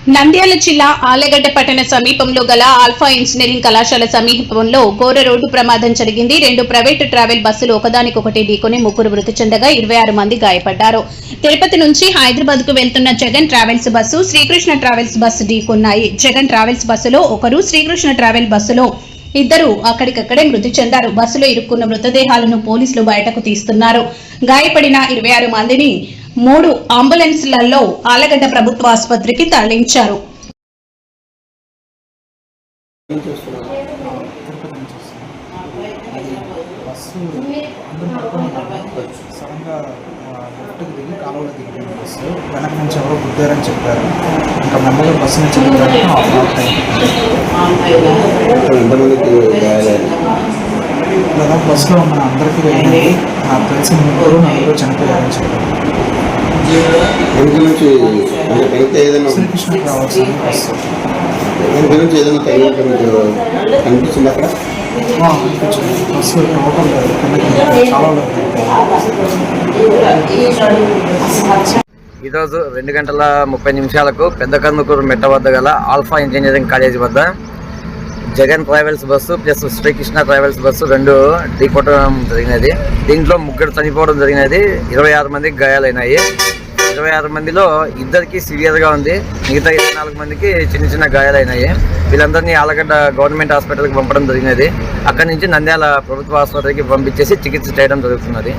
నంద్యాల జిల్లా ఆళ్లగడ్డ పట్టణ సమీపంలో గల ఆల్ఫా ఇంజనీరింగ్ కళాశాల సమీపంలో ఘోర రోడ్డు ప్రమాదం జరిగింది. 2 ప్రైవేటు ట్రావెల్ బస్సులు ఒకదానికొకటి ఢీకొని 3 మృతి చెందగా 26 మంది గాయపడ్డారు. తిరుపతి నుంచి హైదరాబాద్ కు వెళ్తున్న Jagan travels bus, Srikrishna travels bus ఢీకొన్నాయి. జగన్ ట్రావెల్స్ బస్సులో ఒకరు, శ్రీకృష్ణ ట్రావెల్ బస్సులో ఇద్దరు అక్కడికక్కడే మృతి చెందారు. బస్సులో ఇరుక్కున్న మృతదేహాలను పోలీసులు బయటకు తీస్తున్నారు. గాయపడిన 26 మందిని 3 అంబులెన్స్లలో ఆళ్లగడ్డ ప్రభుత్వ ఆసుపత్రికి తరలించారు. వెనక నుంచి ఎవరో గుద్దారని చెప్పారు. ఇంకా మెల్లగా బస్సు నుంచి బస్సులో ఉన్న అందరికీ వెళ్ళింది. నాకు తెలిసి 3 చనిపోయారని చెప్పారు. శ్రీకృష్ణ ట్రావెల్స్ బస్సు కనిపిస్తుంది అక్కడ. బస్సు టోటల్ చాలా ఈరోజు 2:30 పెద్ద కందుకూరు మెట్ట వద్ద గల ఆల్ఫా ఇంజనీరింగ్ కాలేజీ వద్ద Jagan travels bus plus Srikrishna travels bus 2 ఢీకొట్టడం జరిగినది. దీంట్లో 3 చనిపోవడం జరిగినది. 26 మందికి గాయాలైనాయి. 26 మందిలో 2కి సివియర్గా ఉంది. మిగతా 24 మందికి చిన్న చిన్న గాయాలైనాయి. వీళ్ళందరినీ ఆళ్లగడ్డ గవర్నమెంట్ హాస్పిటల్కి పంపడం జరిగినది. అక్కడి నుంచి నంద్యాల ప్రభుత్వ ఆసుపత్రికి పంపించేసి చికిత్స చేయడం జరుగుతున్నది.